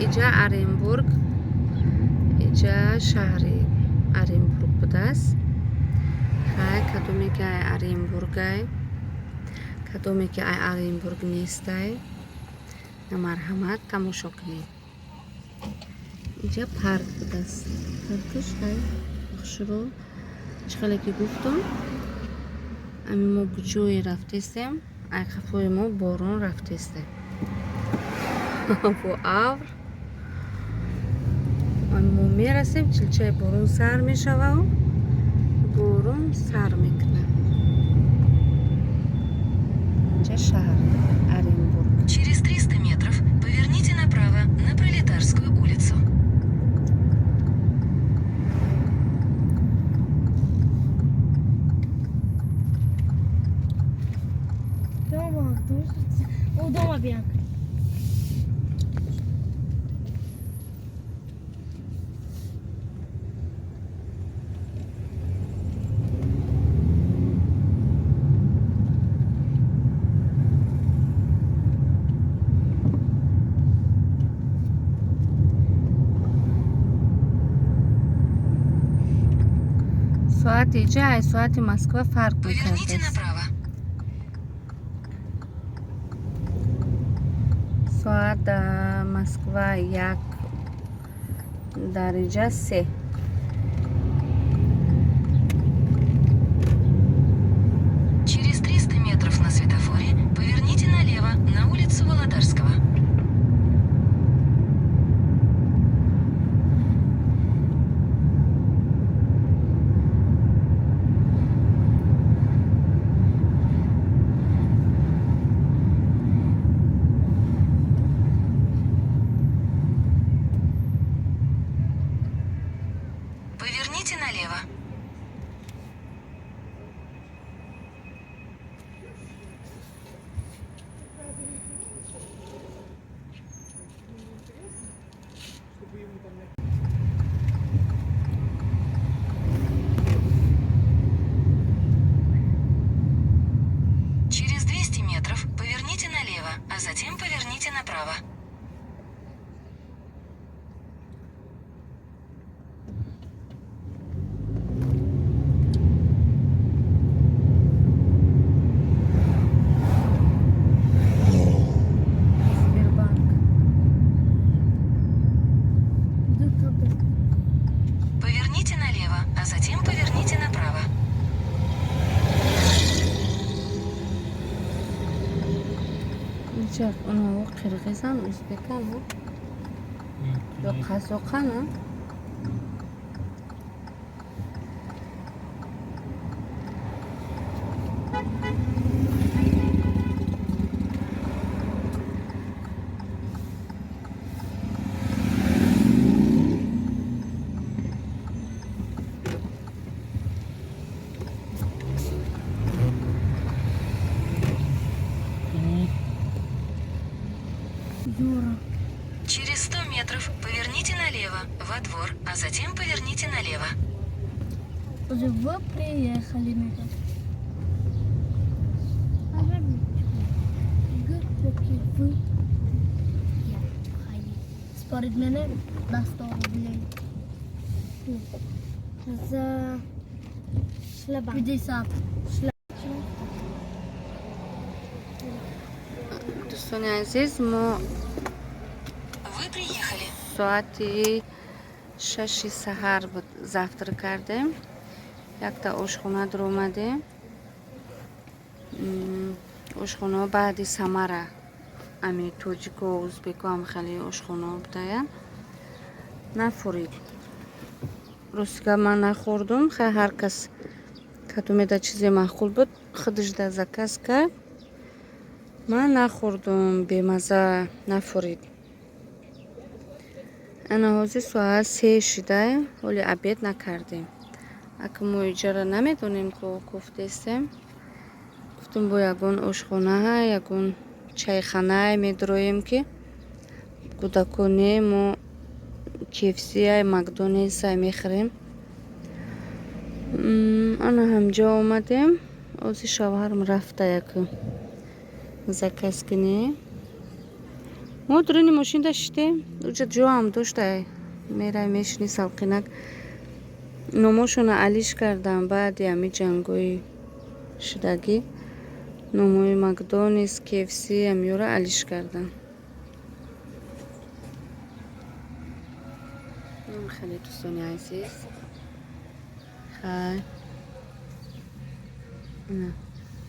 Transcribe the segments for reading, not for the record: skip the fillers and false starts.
иҷа Оренбург, иҷа шаҳри Оренбург будааст. Хай кадоме ки ай Оренбургай, кадоме ки ай Оренбург нестай, на марҳамат тамошо кунед. иҷа парк будааст. Паркаш ай бахширо чӣ ки гуфтам, ами мо ҷое рафтестем, ай қафои мо борон рафтестем. Бо авр мо мерасем, чилчаи борон сар мешавад, борон сар мекунад. Инҷа шаҳр Оренбург. Через 300 метров поверните направо на Пролетарскую улицу. Дома Бьянка. Соат иҷа ай соати Москва фарқ Поверните мекардааст. направо. Соат Москва 1 дараҷа 3. Через 300 метров на светофоре поверните налево на улицу Володарского. Поверните налево. Через 200 метров поверните налево, а затем поверните направо. Сбербанк. Поверните налево, а затем поверните направо. Иҷа оно қирғизан, узбекан ё қазоқана. Юра. Через 100 метров поверните налево, во двор, а затем поверните налево. Уже вы приехали, мне кажется. Вы. Според мене на 100 рублей. За шлеба. 50. дӯстони азиз, мо Вы приехали. соати 6 саҳар завтра кардем. Якта ошхона дуромадем. ошхона баъди Самара, ами тоҷико, узбеко ҳам хеле ошхона будаян. Нафурид. Ростига ман нахӯрдум. Хай ҳар кас кадомеда чизе маъқул буд, худаш да заказ кард. Ман нахӯрдум, бемаза нафурид. Ана ҳозир соат 3 шидай, ҳоли обед накардем. Ака мо иҷара намедонем ки куфтестем. Гуфтум бо ягон ошхонаҳа, ягон чайханаи медуроем ки кӯдаконе мо KFC-ай, Макдональдсай мехӯрем. Ана ҳамҷо омадем. Ҳозир шавҳарам рафта як заказ кунем. ما درون ماشین داشتیم اونجا جا هم داشته میره میشنی سلقینک نماشون علیش کردم بعد یمی جنگوی شدگی نموی مکدونیس کیفسی همیورا علیش کردم خیلی دوستانی عزیز خیلی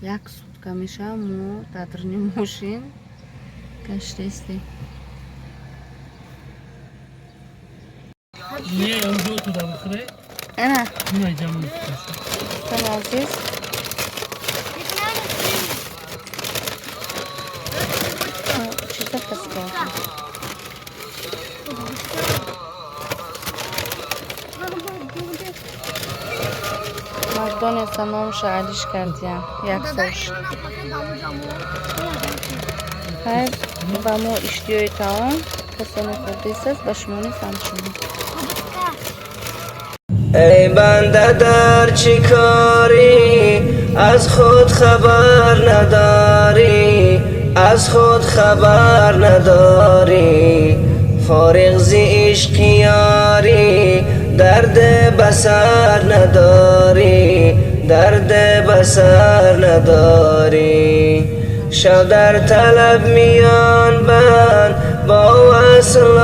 یک سوتکا میشه ما در درون ماشین گشته استیم نه اونجا تو دا بخوره انا نه جمعه دوستان عزیز چیزا کسی کردم مکدونالدز نامش علیش کردیم یک سوش خیلی با ما اشتیای تاون کسانی خوردیست است با شما نیستم شما ای بنده در چی کاری از خود خبر نداری از خود خبر نداری فارغ زی عشق یاری درد بسر نداری درد بسر نداری شب در طلب میان بند با وصل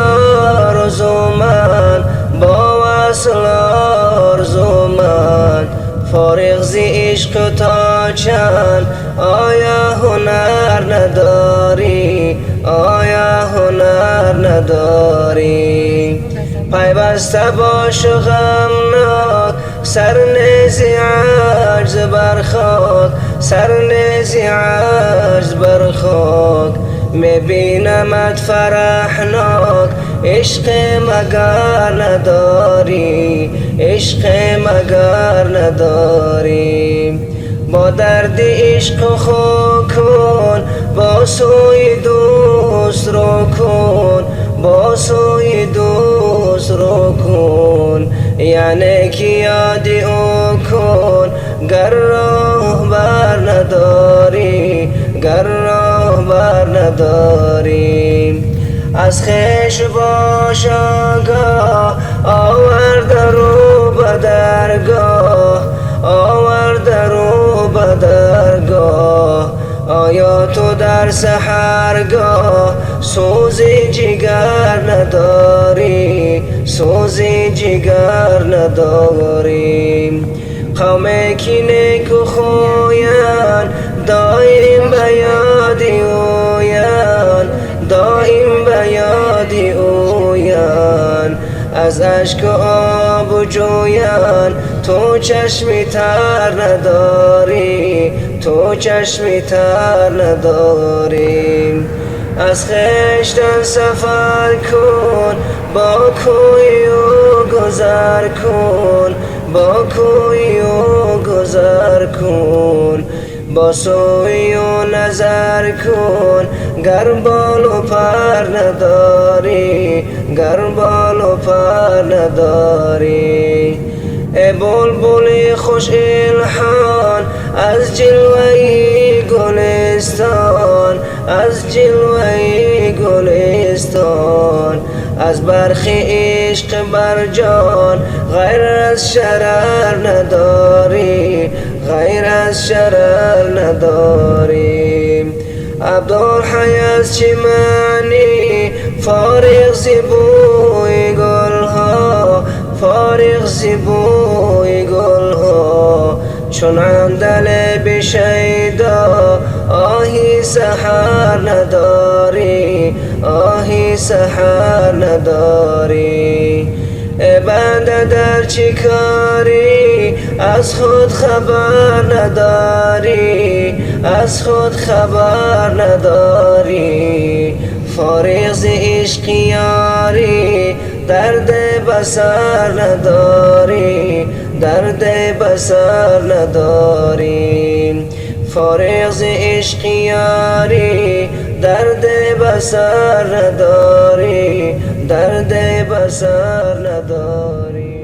آرزو من با وصل آرزو من فارغ زی عشق تا چند آیا هنر نداری آیا هنر نداری پیوسته باش و غمناک سرنیزی عجز بر خاک سرنیزی عجز بر خاک میبینمت فرحناک عشق مگر نداری عشق مگر نداری با درد عشق خو کن با سوی دوست رو کن با سوی دوست رو کن یعنی که یادی او کن گر راه بر نداری گر راه بر نداری از خیش باش آگاه آورده رو به درگاه آورده رو به درگاه آیا تو در سحرگاه سوزی جگر نداری سوزی جگر نداری قومی که نیکو خوین دایم به یادی اوین دایم به یادی اوین از اشک و آب و جوین تو چشمی تر نداری تو چشمی تر نداری از خشتن سفر کن با کوی و گذر کن با کوی و گذر کن با سوی و نظر کن گر بال و پر نداری گر بال و پر نداری ای بلبل خوش الحان از جلوه گلستان از جلوه گلستان از برخی عشق بر جان غیر از شرر نداری غیر از شرر نداری عبدالحی از چی معنی فارغ زیبوی گلها فارغ زیبوی گلها چون عندل بشیدا آهی سحر نداری آهی سحر نداری ای بنده در چی کاری از خود خبر نداری از خود خبر نداری فارغ ز عشق یاری درد بسر نداری درد بسر نداری فارغ ز عشق یاری درد بسر نداری درد بسر نداری